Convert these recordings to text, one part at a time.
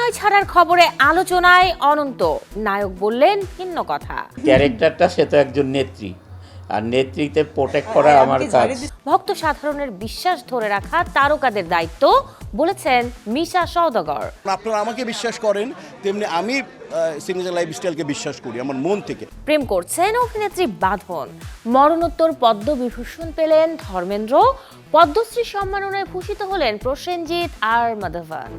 অভিনয় ছাড়ার খবরে আলোচনায় অনন্ত, নায়ক বললেন ভিন্ন কথা। ক্যারেক্টারটা সে তো একজন নেত্রী, আর নেতৃত্বে প্রোটেক্ট করা আমার কাজ। ভক্ত সাধারণের বিশ্বাস ধরে রাখা তারকাদের দায়িত্ব, বলেছেন মিশা সওদাগর। আপনারা আমাকে বিশ্বাস করেন, তেমনি আমি সিগনেচার লাইফস্টাইলকে বিশ্বাস করি আমার মন থেকে। প্রেম করছেন অভিনেত্রী বাঁধন। মরণোত্তর পদ্মবিভূষণ পেলেন ধর্মেন্দ্র। পদ্মশ্রী সম্মাননায় ভূষিত হলেন প্রসেনজিৎ আর মাধবন।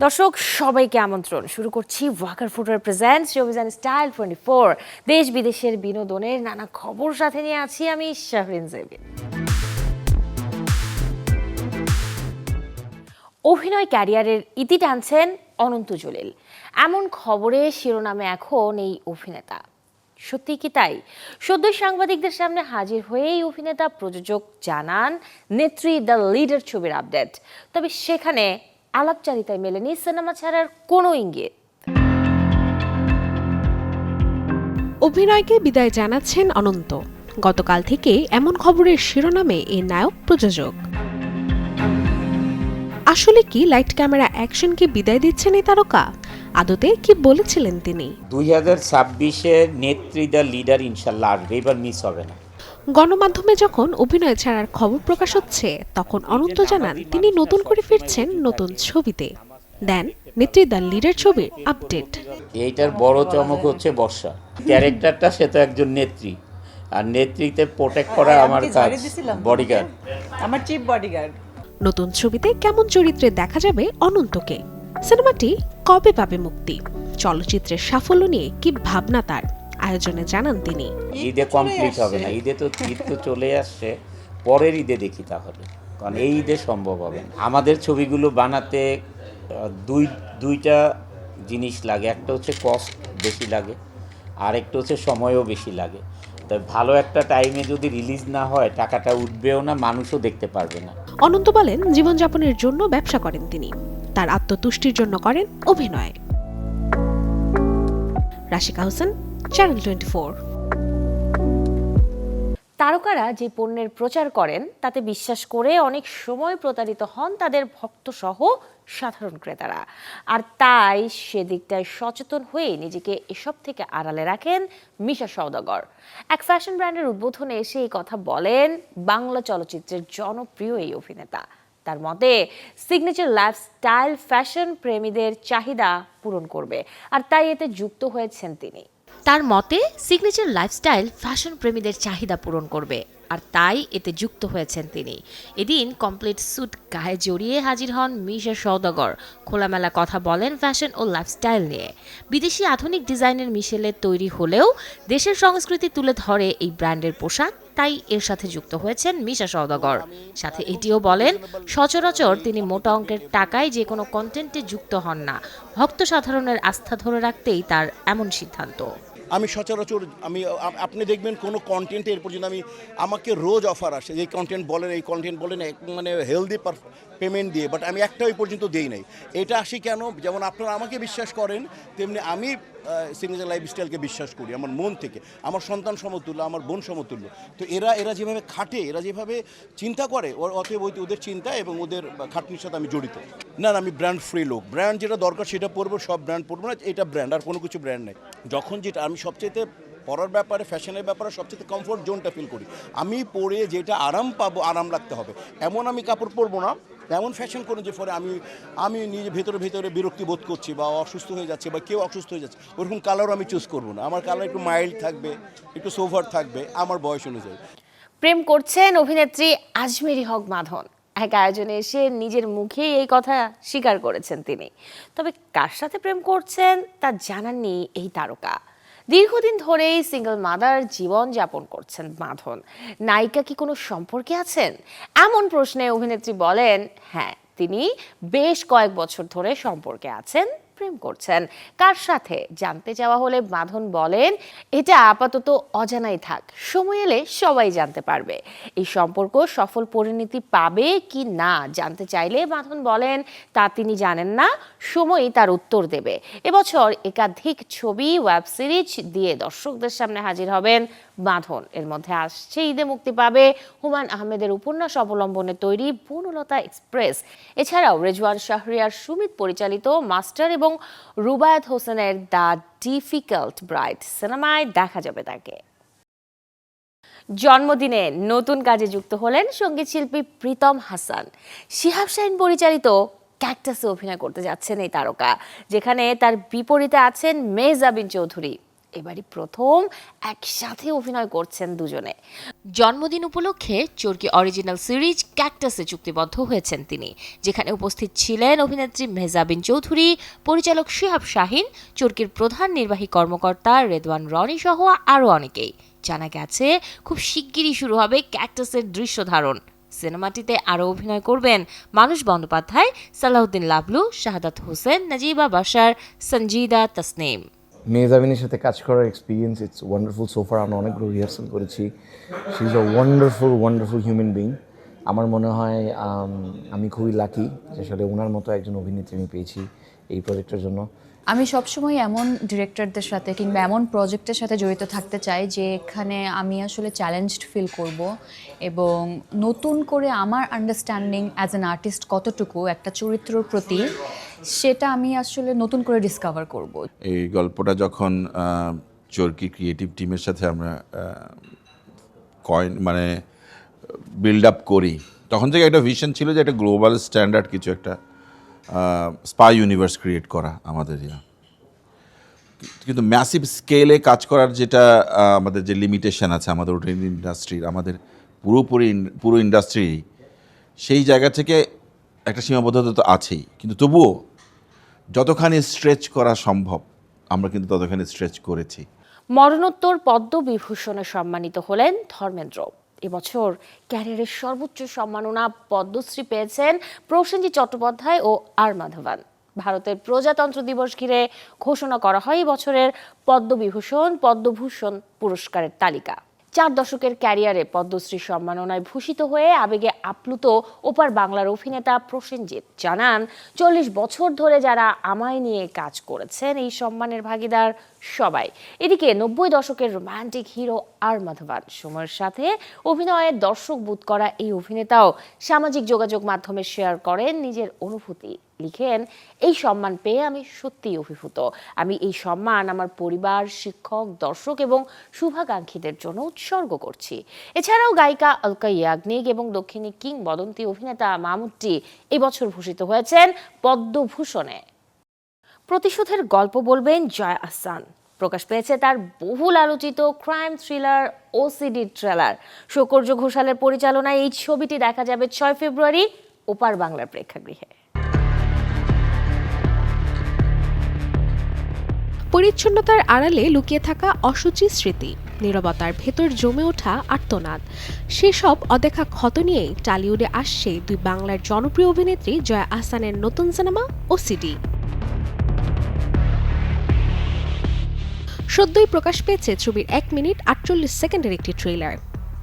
দর্শক সবাইকে আমন্ত্রণ, শুরু করছি ওয়াকার ফুটওয়্যার প্রেজেন্টস অভিযান স্টাইল 24। দেশ বিদেশের বিনোদনের নানা খবর সাথে নিয়ে আছি আমি শাহরিন জেবিন। অভিনয় ক্যারিয়ারের ইতি টানছেন অনন্ত জলিল, এমন খবরে শিরোনামে এখন এই অভিনেতা। সত্যি কি তাই? সদ্য সাংবাদিকদের সামনে হাজির হয়ে এই অভিনেতা প্রযোজক জানান নেত্রী দ্য লিডার ছবির আপডেট, তবে সেখানে আলাপচারিতায় মেলেনি সিনেমা ছাড়ার কোনো ইঙ্গিত। অভিনয়কে বিদায় জানাচ্ছেন অনন্ত। গতকাল থেকে এমন খবরের শিরোনামে এই নায়ক প্রযোজক। আসলে কি লাইট ক্যামেরা অ্যাকশনকে বিদায় দিচ্ছেন এই তারকা? আদতে কি বলেছিলেন তিনি? 2026-এ নেত্রী দ্য লিডার ইনশাল্লাহ আসবে, এবার মিস হবে না। গণমাধ্যমে যখন অভিনয় ছাড়ার খবর প্রকাশ হচ্ছে, তখন অনন্ত জানান তিনি নতুন করে ফিরছেন নতুন ছবিতে। দেন নেত্রী দ্য লিডার ছবির আপডেট। এইটার বড় চমক হচ্ছে বর্ষা। ক্যারেক্টারটা সে তো একজন নেত্রী, আর নেতৃত্বে প্রোটেক্ট করা আমার কাজ। বডিগার্ড, আমার চিফ বডিগার্ড। নতুন ছবিতে কেমন চরিত্রে দেখা যাবে অনন্তকে? সিনেমাটি কবে পাবে মুক্তি? চলচ্চিত্রের সাফল্য নিয়ে কি ভাবনা তার? আয়োজনে জানান তিনি। ঈদে কমপ্লিট হবে না, ঈদে তো ঈদ তো চলে আসছে, পরের ঈদে দেখি তাহলে, কারণ এই ঈদে সম্ভব হবে না। আমাদের ছবিগুলো বানাতে দুইটা জিনিস লাগে, একটা হচ্ছে কস্ট বেশি লাগে, আর একটা হচ্ছে সময়ও বেশি লাগে। তাই ভালো একটা টাইমে যদি রিলিজ না হয় টাকাটা উঠবেও না, মানুষও দেখতে পারবে না। অনন্ত বলেন জীবনযাপনের জন্য ব্যবসা করেন তিনি, তার আত্মতুষ্টির জন্য করেন অভিনয়। রাশিকা হোসেন, চ্যানেল 24। তারকারা যে পণ্যের প্রচার করেন তাতে বিশ্বাস করে অনেক সময় প্রতারিত হন তাদের ভক্ত সহ সাধারণ ক্রেতারা। আর তাই সেদিকটায় সচেতন হয়ে নিজেকে এসব থেকে আড়ালে রাখেন মিশা সওদাগর। এক ফ্যাশন ব্র্যান্ডের উদ্বোধনে এসে এই কথা বলেন বাংলা চলচ্চিত্রের জনপ্রিয় এই অভিনেতা। তার মতে সিগনেচার লাইফস্টাইল ফ্যাশন প্রেমীদের চাহিদা পূরণ করবে, আর তাই এতে যুক্ত হয়েছেন তিনি। তার মতে সিগনেচার লাইফস্টাইল ফ্যাশন প্রেমীদের চাহিদা পূরণ করবে, আর তাই এতে যুক্ত হয়েছেন তিনি। এদিন কমপ্লিট স্যুট গায়ে জড়িয়ে হাজির হন মিশা সওদাগর। খোলামেলা কথা বলেন ফ্যাশন ও লাইফস্টাইল নিয়ে। বিদেশি আধুনিক ডিজাইনের মিশেলে তৈরি হলেও দেশের সংস্কৃতি তুলে ধরে এই ব্র্যান্ডের পোশাক, তাই এর সাথে যুক্ত হয়েছেন মিশা সওদাগর। সাথে এটিও বলেন সচরাচর তিনি মোটা অঙ্কের টাকায় যে কোনো কন্টেন্টে যুক্ত হন না, ভক্ত সাধারণের আস্থা ধরে রাখতেই তার এমন সিদ্ধান্ত। আমি সচরাচর আপনি দেখবেন কোনো কন্টেন্টে এর পর্যন্ত আমাকে রোজ অফার আসে, এই কন্টেন্ট বলেন এই কন্টেন্ট বলেন, মানে হেলদি পেমেন্ট দিয়ে, বাট আমি একটা ওই পর্যন্ত দেই নাই। এটা আসি কেন? যেমন আপনারা আমাকে বিশ্বাস করেন, তেমনি আমি সিগনেচার লাইফস্টাইলকে বিশ্বাস করি আমার মন থেকে। আমার সন্তান সমতুল্য, আমার বোন সমতুল্য। তো এরা যেভাবে খাটে, এরা যেভাবে চিন্তা করে, অতএব ওদের চিন্তা এবং ওদের খাটনির সাথে আমি জড়িত। না, আমি ব্র্যান্ড ফ্রি লোক। ব্র্যান্ড যেটা দরকার সেটা পরবো, সব ব্র্যান্ড পরবো না। এটা ব্র্যান্ড, আর কোনো কিছু ব্র্যান্ড নেই। যখন যেটা আমি সবচেয়ে পরার ব্যাপারে, ফ্যাশনের ব্যাপারে সবচেয়ে কমফোর্ট জোনটা ফিল করি। আমি পরে যেটা আরাম পাবো, আরাম লাগতে হবে, এমন আমি কাপড় পরবো না, এমন ফ্যাশন করুন যে ফলে আমি নিজে ভেতরে বিরক্তি বোধ করছি বা অসুস্থ হয়ে যাচ্ছে বা কেউ অসুস্থ হয়ে যাচ্ছে, ওরকম কালারও আমি চুজ করবো না। আমার কালার একটু মাইল্ড থাকবে, একটু সোভার থাকবে, আমার বয়স অনুযায়ী। প্রেম করছেন অভিনেত্রী আজমেরী হক বাঁধন। এক আয়োজনে এসে নিজের মুখেই এই কথা স্বীকার করেছেন তিনি। তবে কার সাথে প্রেম করছেন তা জানাননি এই তারকা। দীর্ঘদিন ধরেই সিঙ্গল মাদার জীবন যাপন করছেন বাঁধন। নায়িকা কি কোনো সম্পর্কে আছেন? এমন প্রশ্নে অভিনেত্রী বলেন হ্যাঁ, তিনি বেশ কয়েক বছর ধরে সম্পর্কে আছেন, প্রেম করছেন। কার সাথে জানতে চাওয়া হলে বাঁধন বলেন এটা আপাতত অজানাই থাক, সময় এলে সবাই জানতে পারবে। এই সম্পর্ক সফল পরিণতি পাবে কি না জানতে চাইলে বাঁধন বলেন তা তিনি জানেন না, সময়ই তার উত্তর দেবে। এবছর একাধিক ছবি, ওয়েব সিরিজ দিয়ে দর্শকদের সামনে হাজির হবেন বাঁধন। এর মধ্যে আসছে ঈদে মুক্তি পাবে হুমায়ুন আহমেদের উপন্যাস অবলম্বনে তৈরি বনলতা এক্সপ্রেস। এছাড়াও রেজওয়ান শাহরিয়ার সুমিত পরিচালিত মাস্টার এবং রুবায়েত হোসেনের দ্য ডিফিকাল্ট ব্রাইড সিনেমায় দেখা যাবে তাকে। জন্মদিনে নতুন কাজে যুক্ত হলেন সঙ্গীত শিল্পী প্রীতম হাসান। শিহাব শাহীন পরিচালিত ক্যাকটাসে অভিনয় করতে যাচ্ছেন এই তারকা, যেখানে তার বিপরীতে আছেন মেহজাবিন চৌধুরী। এবারই প্রথম একসাথে অভিনয় করছেন দুজনে। জন্মদিন উপলক্ষে চরকি অরিজিনাল সিরিজ ক্যাকটাসে চুক্তিবদ্ধ হয়েছেন তিনি, যেখানে উপস্থিত ছিলেন অভিনেত্রী মেহজাবিন চৌধুরী, পরিচালক শিহাব শাহীন, চরকির প্রধান নির্বাহী কর্মকর্তা রেদওয়ান রনি সহ আরও অনেকেই। জানা গেছে খুব শিগগিরই শুরু হবে ক্যাকটাসের দৃশ্য ধারণ। সিনেমাটিতে আরও অভিনয় করবেন মানুষ বন্দ্যোপাধ্যায়, সালাউদ্দিন লাবলু, শাহাদাত হোসেন, নাজিবা বাশার, সঞ্জিদা তাসনিম। মেহজাবিনের সাথে কাজ করার এক্সপিরিয়েন্স ইটস ওয়ান্ডারফুল। সোফার আমরা অনেকগুলো রিহার্সাল করেছি। She is a wonderful human being. আমার মনে হয় আমি খুবই লাকি যে আসলে ওনার মতো একজন অভিনেত্রী আমি পেয়েছি এই প্রজেক্টের জন্য। আমি সবসময় এমন ডিরেক্টরদের সাথে কিংবা এমন প্রজেক্টের সাথে জড়িত থাকতে চাই যে এখানে আমি আসলে চ্যালেঞ্জড ফিল করব এবং নতুন করে আমার আন্ডারস্ট্যান্ডিং অ্যাজ অ্যান আর্টিস্ট কতটুকু একটা চরিত্রর প্রতি, সেটা আমি আসলে নতুন করে ডিসকভার করব। এই গল্পটা যখন চরকি ক্রিয়েটিভ টিমের সাথে আমরা বিল্ড আপ করি, তখন থেকে একটা ভিশন ছিল যে একটা গ্লোবাল স্ট্যান্ডার্ড কিছু একটা স্পাই ইউনিভার্স ক্রিয়েট করা আমাদের কিন্তু ম্যাসিভ স্কেলে কাজ করার যেটা আমাদের যে লিমিটেশন আছে আমাদের ওটেন ইন্ডাস্ট্রির, আমাদের পুরো ইন্ডাস্ট্রি, সেই জায়গা থেকে একটা সীমাবদ্ধতা তো আছেই, কিন্তু তবুও যতখানি স্ট্রেচ করা সম্ভব আমরা কিন্তু ততখানি স্ট্রেচ করেছি। মরণোত্তর পদ্মবিভূষণে সম্মানিত হলেন ধর্মেন্দ্র। এবছর ক্যারিয়ারের সর্বোচ্চ সম্মাননা পদ্মশ্রী পেয়েছেন প্রসেনজিৎ চট্টোপাধ্যায় ও আর মাধবন। ভারতের প্রজাতন্ত্র দিবস ঘিরে ঘোষণা করা হয় এই বছরের পদ্মবিভূষণ পদ্মভূষণ পুরস্কারের তালিকা। 4 দশকের ক্যারিয়ারে পদ্মশ্রী সম্মাননায় ভূষিত হয়ে আবেগে আপ্লুত ওপার বাংলার অভিনেতা প্রসেনজিৎ জানান, 40 বছর ধরে যারা আমায় নিয়ে কাজ করেছেন এই সম্মানের ভাগিদার সবাই। এদিকে 90 দশকের রোমান্টিক হিরো আর মাধবন সময়ের সাথে অভিনয়ে দর্শক বুথ করা এই অভিনেতাও সামাজিক যোগাযোগ মাধ্যমে শেয়ার করেন নিজের অনুভূতি। লিখেন, এই সম্মান পেয়ে আমি সত্যিই অভিভূত। আমি এই সম্মান আমার পরিবার, শিক্ষক, দর্শক এবং শুভাকাঙ্ক্ষীদের জন্য উৎসর্গ করছি। এছাড়াও গায়িকা অলকা ইয়াগনিক এবং দক্ষিণী কিংবদন্তি অভিনেতা মামুট্টি এবছর ভূষিত হয়েছেন পদ্মভূষণে। প্রতিশোধের গল্প বলবেন জয়া আহসান। প্রকাশ পেয়েছে তার বহুল আলোচিত ক্রাইম থ্রিলার ওসিডি ট্রেলার। শৌকর্য ঘোষালের পরিচালনায় এই ছবিটি দেখা যাবে 6 ফেব্রুয়ারি ওপার বাংলার প্রেক্ষাগৃহে। পরিচ্ছন্নতার আড়ালে লুকিয়ে থাকা অসুচি স্মৃতি, নীরবতার ভেতর জমে ওঠা আর্তনাদ, সেসব অদেখা ক্ষত নিয়েই টালিউডে আসছে 2 বাংলার জনপ্রিয় অভিনেত্রী জয়া আহসানের নতুন সিনেমা ওসিডি। সদ্যই প্রকাশ পেয়েছে ছবির 1 মিনিট 48 সেকেন্ডের একটি ট্রেলার।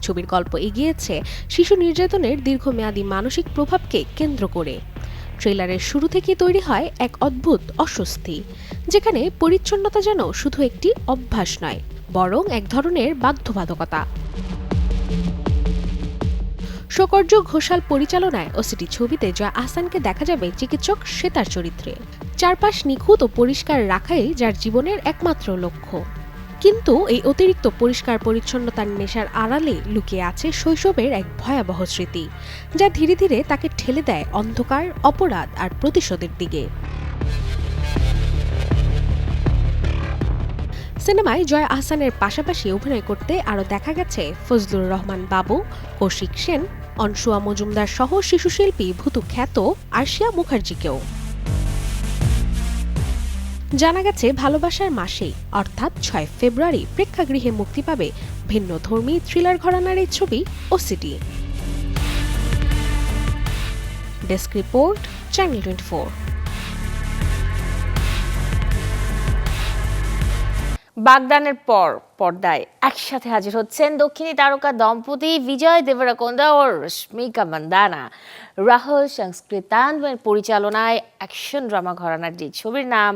ছবির গল্প এগিয়েছে শিশু নির্যাতনের দীর্ঘমেয়াদী মানসিক প্রভাবকে কেন্দ্র করে। ট্রেলারের শুরু থেকেই তৈরি হয় এক অদ্ভুত অস্বস্তি, যেখানে পরিচ্ছন্নতা যেন শুধু একটি অভ্যাস নয়, বরং এক ধরনের বাধ্যবাধকতা। শৌকর্য ঘোষাল পরিচালনায় ওসিডি ছবিতে জয়া আহসানকে দেখা যাবে চিকিৎসক শ্বেতার চরিত্রে। চারপাশ নিখুঁত ও পরিষ্কার রাখাই যার জীবনের একমাত্র লক্ষ্য। কিন্তু এই অতিরিক্ত পরিষ্কার পরিচ্ছন্নতার নেশার আড়ালে লুকিয়ে আছে শৈশবের এক ভয়াবহ স্মৃতি, যা ধীরে ধীরে তাকে ঠেলে দেয় অন্ধকার, অপরাধ আর প্রতিশোধের দিকে। সিনেমায় জয়া আহসানের পাশাপাশি অভিনয় করতে আরও দেখা গেছে ফজলুর রহমান বাবু, কৌশিক সেন, অনসুয়া মজুমদার সহ শিশুশিল্পী ভূতু খ্যাত আরশিয়া মুখার্জিকেও। জানা গেছে ভালোবাসার মাসেই অর্থাৎ 6 ফেব্রুয়ারি প্রেক্ষাগৃহে মুক্তি পাবে ভিন্নধর্মী থ্রিলার ঘরানার এই ছবি ওসিডি। Desk report, channel 24। বাগদানের পর পর্দায় একসাথে হাজির হচ্ছেন দক্ষিণী তারকা দম্পতি বিজয় দেবরাকোন্ডা ও রশ্মিকা মান্দানা। রাহুল সংস্কৃতান্বয়ের পরিচালনায় অ্যাকশন ড্রামা ঘরানার যে ছবির নাম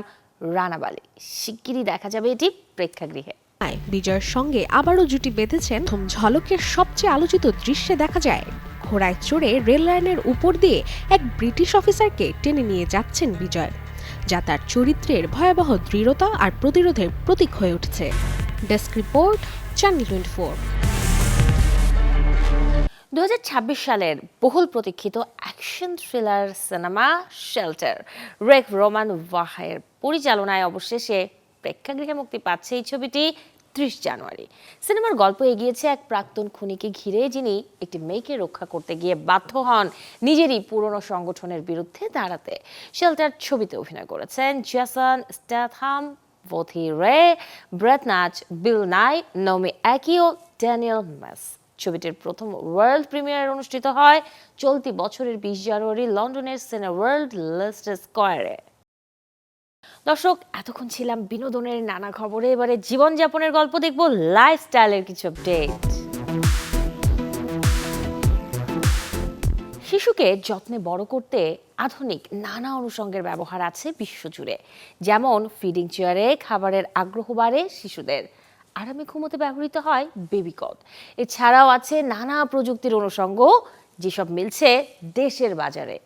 রানাবালি, শিগগিরই দেখা যাবে এটি প্রেক্ষাগৃহে। বিজয়ের সঙ্গে আবারও জুটি বেঁধেছেন। প্রথম ঝলকের সবচেয়ে আলোচিত দৃশ্যে দেখা যায় ঘোড়ায় চড়ে রেল লাইনের উপর দিয়ে এক ব্রিটিশ অফিসারকে টেনে নিয়ে যাচ্ছেন বিজয়, যা তার চরিত্রের ভয়াবহ দৃঢ়তা আর প্রতিরোধের প্রতীক হয়ে উঠেছে। Desk report, channel 24। 2026 সালের বহুল প্রতীক্ষিত action thriller cinema Shelter Ric Roman ওয়াহের পরিচালনায় অবশেষে প্রেক্ষাগৃহে মুক্তি পাচ্ছে এই ছবিটি 30 জানুয়ারি। সিনেমার গল্প এগিয়েছে এক প্রাক্তন খুনিকে ঘিরে, যিনি একটি মেয়েকে রক্ষা করতে গিয়ে বাধ্য হন নিজেরই পুরনো সংগঠনের বিরুদ্ধে দাঁড়াতে। শেল্টার ছবিতে অভিনয় করেছেন জেসন স্ট্যাথহাম, ভথি রে, ব্রেট নাচ, বিল নাই, নমি একই ও ড্যানিয়েল মেস। ছবিটির প্রথম ওয়ার্ল্ড প্রিমিয়ার অনুষ্ঠিত হয় চলতি বছরের 20 জানুয়ারি লন্ডনের সিনেওয়ার্ল্ড লেস্টার স্কয়ারে। দর্শক, এতক্ষণ ছিলাম বিনোদনের নানা খবরে, এবারে জীবনযাপনের গল্প দেখব, লাইফস্টাইলের কিছু আপডেট। শিশুকে যত্নে বড় করতে আধুনিক নানা অনুষঙ্গের ব্যবহার আছে বিশ্বজুড়ে। যেমন ফিডিং চেয়ারে খাবারের আগ্রহ বাড়ে শিশুদের, আরামে ঘুমোতে ব্যবহৃত হয় বেবি কট। এছাড়াও আছে নানা প্রযুক্তির অনুষঙ্গ, যেসব মিলছে দেশের বাজারে।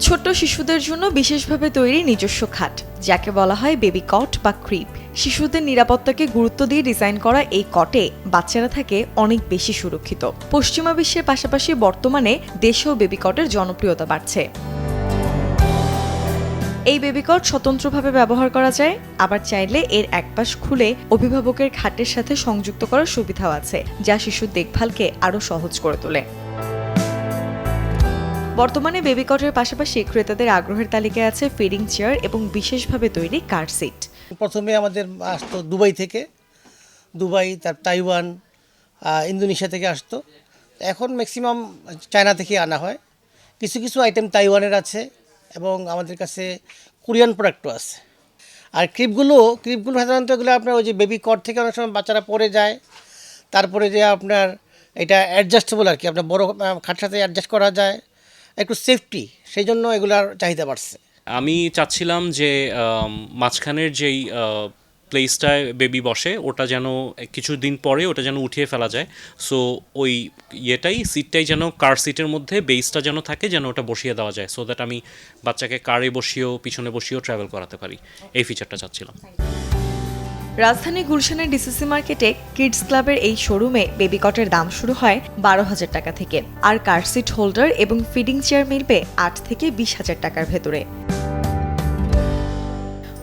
ছোট্ট শিশুদের জন্য বিশেষভাবে তৈরি নিজস্ব খাট, যাকে বলা হয় বেবি কট বা ক্রিব। শিশুদের নিরাপত্তাকে গুরুত্ব দিয়ে ডিজাইন করা এই কটে বাচ্চারা থাকে অনেক বেশি সুরক্ষিত। পশ্চিমা বিশ্বের পাশাপাশি বর্তমানে দেশেও বেবি কটের জনপ্রিয়তা বাড়ছে। এই বেবি কট স্বতন্ত্রভাবে ব্যবহার করা যায়, আবার চাইলে এর একপাশ খুলে অভিভাবকের খাটের সাথে সংযুক্ত করার সুবিধাও আছে, যা শিশুর দেখভালকে আরও সহজ করে তোলে। বর্তমানে বেবি কটের পাশাপাশি ক্রেতাদের আগ্রহের তালিকায় আছে ফিডিং চেয়ার এবং বিশেষভাবে তৈরি কার সিট। প্রথমে আমাদের আসতো দুবাই থেকে, তার তাইওয়ান, ইন্দোনেশিয়া থেকে আসতো। এখন ম্যাক্সিমাম চায়না থেকে আনা হয়। কিছু কিছু আইটেম তাইওয়ানের আছে এবং আমাদের কাছে কোরিয়ান প্রোডাক্টও আছে। আর ক্রিপগুলো সাধারণত এগুলো আপনার ওই যে বেবি কট থেকে অনেক সময় বাচ্চারা পড়ে যায়, তারপরে যে আপনার এটা অ্যাডজাস্টেবল আর কি, আপনার বড় খাটের সাথে অ্যাডজাস্ট করা যায়, একটু সেফটি, সেই জন্য এগুলার চাহিদা বাড়ছে। আমি চাচ্ছিলাম যে মাঝখানের যেই প্লেসটায় বেবি বসে ওটা যেন কিছুদিন পরে ওটা যেন উঠিয়ে ফেলা যায়। সো ওই সিটটাই যেন কার সিটের মধ্যে বেসটা যেন থাকে, যেন ওটা বসিয়ে দেওয়া যায়, সো দ্যাট আমি বাচ্চাকে কারে বসিয়েও পিছনে বসিয়েও ট্রাভেল করাতে পারি। এই ফিচারটা চাচ্ছিলাম। রাজধানী গুলশানের ডিসিসি মার্কেটে কিডস ক্লাবের এই শোরুমে বেবি কটের দাম শুরু হয় 12,000 টাকা থেকে, আর কার সিট হোল্ডার এবং ফিডিং চেয়ার মিলবে 8 থেকে 20,000 টাকার ভেতরে।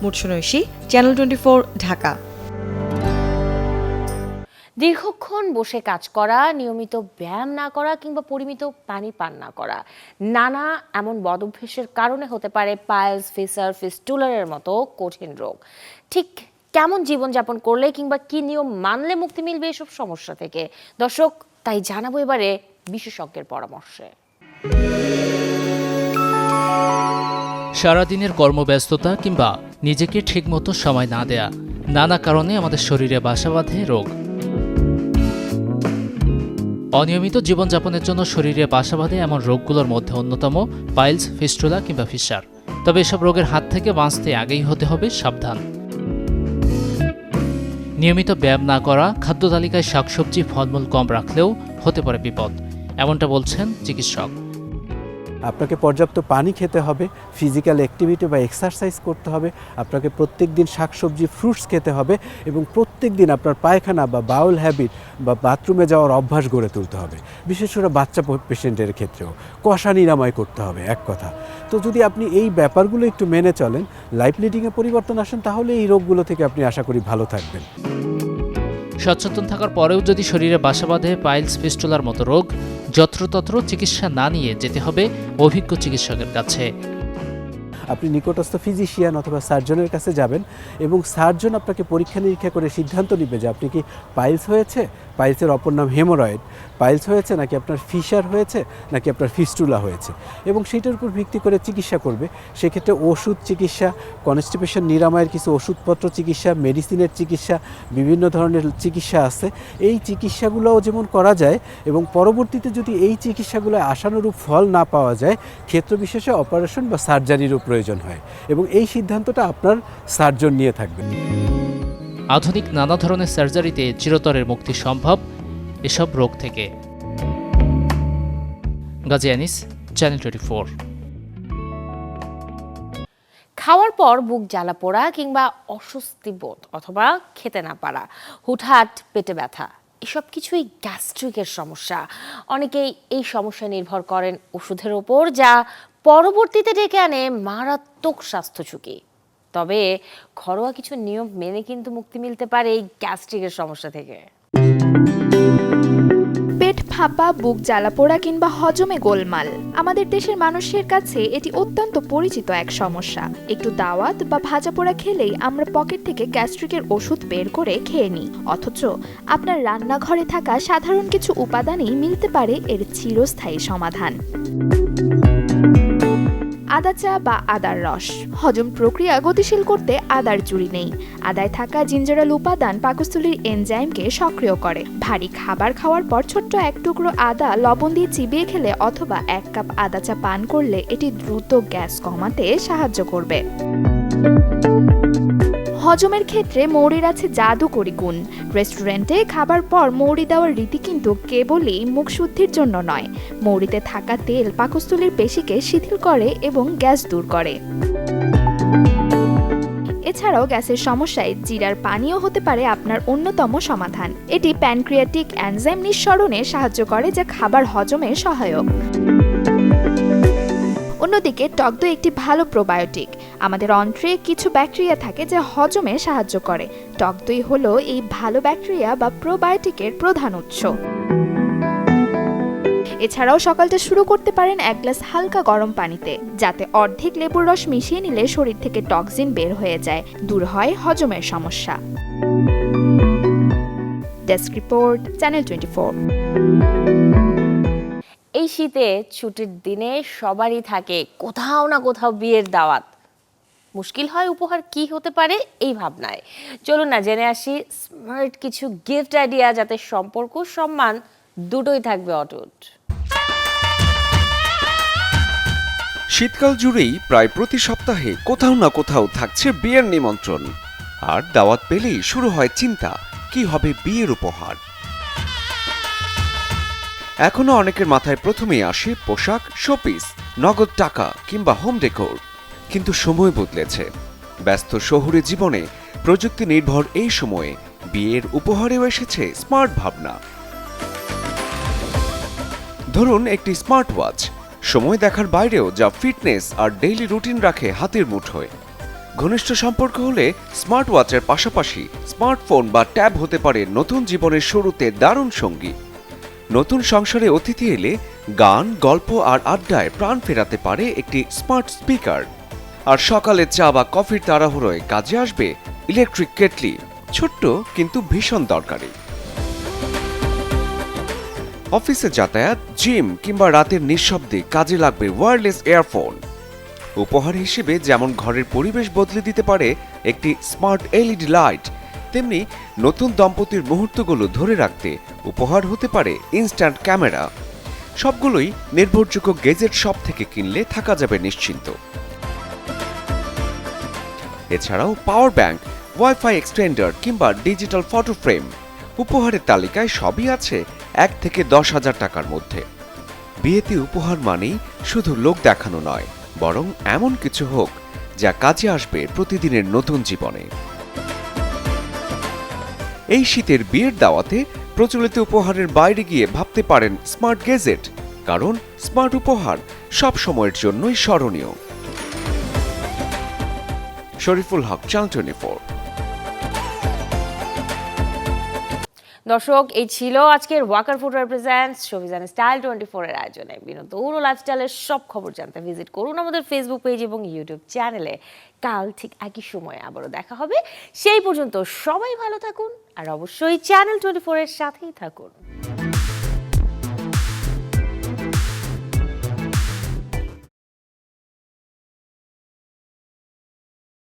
মুর্শনৈশী, চ্যানেল 24, ঢাকা। দীর্ঘক্ষণ বসে কাজ করা, নিয়মিত ব্যায়াম না করা কিংবা পরিমিত পানি পান না করা, নানা এমন বদভ্যাসের কারণে হতে পারে পাইলস, ফিসার, ফিস্টুলারের মতো কঠিন রোগ। ঠিক কেমন জীবনযাপন করলে কিংবা কি নিয়ম মানলে মুক্তি মিলবে এসব সমস্যা থেকে? দর্শক, তাই জানাবো এবারে বিশেষজ্ঞের পরামর্শে। সারাদিনের কর্মব্যস্ততা কিংবা নিজেকে ঠিকমতো সময় না দেয়া, নানা কারণে আমাদের শরীরে বাসা বাঁধে রোগ। অনিয়মিত জীবনযাপনের জন্য শরীরে বাসা বাঁধে এমন রোগগুলোর মধ্যে অন্যতম পাইলস, ফিস্টুলা কিংবা ফিসার। তবে এসব রোগের হাত থেকে বাঁচতে আগেই হতে হবে সাবধান। নিয়মিত ব্যায়াম না করা, খাদ্য তালিকায় শাকসবজি, ফলমূল কম রাখলেও হতে পারে বিপদ, এমনটা বলছেন চিকিৎসক। আপনাকে পর্যাপ্ত পানি খেতে হবে, ফিজিক্যাল অ্যাক্টিভিটি বা এক্সারসাইজ করতে হবে, আপনাকে প্রত্যেক দিন শাকসবজি, ফ্রুটস খেতে হবে এবং প্রত্যেক দিন আপনার পায়খানা বা বাউল হ্যাবিট বা বাথরুমে যাওয়ার অভ্যাস গড়ে তুলতে হবে। বিশেষ করে বাচ্চা পেশেন্টের ক্ষেত্রেও কষা নিরাময় করতে হবে, এক কথা। তো যদি আপনি এই ব্যাপারগুলো একটু মেনে চলেন, লাইফ লিডিংয়ে পরিবর্তন আসেন, তাহলে এই রোগগুলো থেকে আপনি আশা করি ভালো থাকবেন। সচেতন থাকার পরেও যদি শরীরে বাসা বাঁধে পাইলস, ফিস্টুলার মতো রোগ, যত্রতত্র চিকিৎসা না নিয়ে যেতে হবে অভিজ্ঞ চিকিৎসকের কাছে। আপনি নিকটস্থ ফিজিশিয়ান অথবা সার্জনের কাছে যাবেন এবং সার্জন আপনাকে পরীক্ষা নিরীক্ষা করে সিদ্ধান্ত নেবে যে আপনি কি পাইলস হয়েছে পাইলসের অপর নাম হেমোরয়েড, পাইলস হয়েছে নাকি আপনার ফিশার হয়েছে নাকি আপনার ফিস্টুলা হয়েছে, এবং সেটার উপর ভিত্তি করে চিকিৎসা করবে। সেক্ষেত্রে ওষুধ চিকিৎসা, কনস্টিপেশন নিরাময়ের কিছু ওষুধপত্র চিকিৎসা, মেডিসিনের চিকিৎসা, বিভিন্ন ধরনের চিকিৎসা আছে। এই চিকিৎসাগুলোও যেমন করা যায়, এবং পরবর্তীতে যদি এই চিকিৎসাগুলো আশানুরূপ ফল না পাওয়া যায়, ক্ষেত্রবিশেষে অপারেশন বা সার্জারিরও প্রয়োজন হয়, এবং এই সিদ্ধান্তটা আপনার সার্জন নিয়ে থাকবেন। আধুনিক নানা ধরনের সার্জারিতে চিরতরের মুক্তি সম্ভব এসব রোগ থেকে। গাজী আনিস, চ্যানেল 24। খাওয়ার পর বুক জ্বালা পোড়া কিংবা অস্বস্তি বোধ অথবা খেতে না পারা, হুটহাট পেটে ব্যথা, এসব কিছুই গ্যাস্ট্রিকের সমস্যা। অনেকেই এই সমস্যা নির্ভর করেন ওষুধের ওপর, যা পরবর্তীতে ডেকে আনে মারাত্মক স্বাস্থ্য ঝুঁকি। তবে ঘরোয়া কিছু নিয়ম মেনে কিন্তু মুক্তি মিলতে পারে এই গ্যাস্ট্রিকের সমস্যা থেকে। পেট ফাঁপা, বুক জ্বালাপোড়া কিংবা হজমে গোলমাল, আমাদের দেশের মানুষের কাছে এটি অত্যন্ত পরিচিত এক সমস্যা। একটু দাওয়াত বা ভাজাপোড়া খেলেই আমরা পকেট থেকে গ্যাস্ট্রিকের ওষুধ বের করে খেয়ে নিই, অথচ আপনার রান্নাঘরে থাকা সাধারণ কিছু উপাদানেই মিলতে পারে এর চিরস্থায়ী সমাধান। আদা চা বা আদার রস। হজম প্রক্রিয়া গতিশীল করতে আদার জুড়ি নেই। আদায় থাকা জিঞ্জারাল উপাদান পাকস্থলীর এনজাইমকে সক্রিয় করে। ভারী খাবার খাওয়ার পর ছোট্ট এক টুকরো আদা লবণ দিয়ে চিবিয়ে খেলে অথবা 1 কাপ আদা চা পান করলে এটি দ্রুত গ্যাস কমাতে সাহায্য করবে। হজমের ক্ষেত্রে মৌরির আছে জাদুকরি গুণ। রেস্টুরেন্টে খাবার পর মৌরি দেওয়ার রীতি কিন্তু কেবলই মুখ শুদ্ধির জন্য নয়, মৌরিতে থাকা তেল পাকস্থলীর পেশিকে শিথিল করে এবং গ্যাস দূর করে। এছাড়াও গ্যাসের সমস্যায় জিরার পানীয় হতে পারে আপনার অন্যতম সমাধান। এটি প্যানক্রিয়াটিক এনজাইম নিঃসরণে সাহায্য করে, যা খাবার হজমে সহায়ক। অন্যদিকে টক দই একটি ভালো প্রোবায়োটিক। আমাদের অন্ত্রে কিছু ব্যাকটেরিয়া থাকে যা হজমে সাহায্য করে। টক দই হলো এই ভালো ব্যাকটেরিয়া বা প্রোবায়োটিকের প্রধান উৎস। এছাড়াও সকালটা শুরু করতে পারেন 1 গ্লাস হালকা গরম পানিতে, যাতে অর্ধেক লেবুর রস মিশিয়ে নিলে শরীর থেকে টক্সিন বের হয়ে যায়, দূর হয় হজমের সমস্যা। Desk report, channel 24। এই শীতে ছুটির দিনে সবারই থাকে কোথাও না কোথাও বিয়ের দাওয়াত। মুশকিল হয় উপহার কি হতে পারে এই ভাবনায়। চলুন না জেনে আসি স্মার্ট কিছু গিফট আইডিয়া, যাতে সম্পর্ক সম্মান দুটোই থাকবে অটুট। শীতকাল জুড়েই প্রায় প্রতি সপ্তাহে কোথাও না কোথাও থাকছে বিয়ের নিমন্ত্রণ, আর দাওয়াত পেলেই শুরু হয় চিন্তা কি হবে বিয়ের উপহার। এখনো অনেকের মাথায় প্রথমেই আসে পোশাক, শোপিস, নগদ টাকা কিংবা হোম ডেকোর। কিন্তু সময় বদলেছে। ব্যস্ত শহুরে জীবনে প্রযুক্তি নির্ভর এই সময়ে বিয়ের উপহারেও এসেছে স্মার্ট ভাবনা। ধরুন একটি স্মার্ট ওয়াচ, সময় দেখার বাইরেও যা ফিটনেস আর ডেইলি রুটিন রাখে হাতের মুঠোয়। ঘনিষ্ঠ সম্পর্ক হলে স্মার্ট ওয়াচের পাশাপাশি স্মার্টফোন বা ট্যাব হতে পারে নতুন জীবনের শুরুতে দারুণ সঙ্গী। নতুন সংসারে অতিথি এলে গান, গল্প আর আড্ডায় প্রাণ ফেরাতে পারে একটি স্মার্ট স্পিকার। আর সকালে চা বা কফির তাড়াহুড়োয় কাজে আসবে ইলেকট্রিক কেটলি, ছোট্ট কিন্তু ভীষণ দরকারি। অফিসে যাতায়াত, জিম কিংবা রাতের নিঃশব্দে কাজে লাগবে ওয়্যারলেস ইয়ারফোন। উপহার হিসেবে যেমন ঘরের পরিবেশ বদলে দিতে পারে একটি স্মার্ট এলইডি লাইট, তেমনি নতুন দম্পতির মুহূর্তগুলো ধরে রাখতে উপহার হতে পারে ইনস্ট্যান্ট ক্যামেরা। সবগুলোই নির্ভরযোগ্য গেজেট শপ থেকে কিনলে থাকা যাবে নিশ্চিন্ত। এছাড়াও পাওয়ার ব্যাংক, ওয়াইফাই এক্সটেন্ডার কিংবা ডিজিটাল ফটো ফ্রেম উপহারের তালিকায় সবই আছে 1 থেকে 10,000 টাকার মধ্যে। বিয়েতে উপহার মানেই শুধু লোক দেখানো নয়, বরং এমন কিছু হোক যা কাজে আসবে প্রতিদিনের নতুন জীবনে। এই শীতের বিয়ের দাওয়াতে প্রচলিত উপহারের বাইরে গিয়ে ভাবতে পারেন স্মার্ট গেজেট, কারণ স্মার্ট উপহার সব সময়ের জন্যই স্মরণীয়। শরীফুল হক, চ্যানেল 24। দর্শক, এই ছিল আজকের Walker footwear presents showbiz and style 24 এর আয়োজনে। বিনোদন ও লাইফস্টাইলের সব খবর জানতে ভিজিট করুন আমাদের ফেসবুক পেজ এবং ইউটিউব চ্যানেলে। কাল ঠিক একই সময়ে আবারও দেখা হবে। সেই পর্যন্ত সবাই ভালো থাকুন আর অবশ্যই চ্যানেল 24 এর সাথেই থাকুন।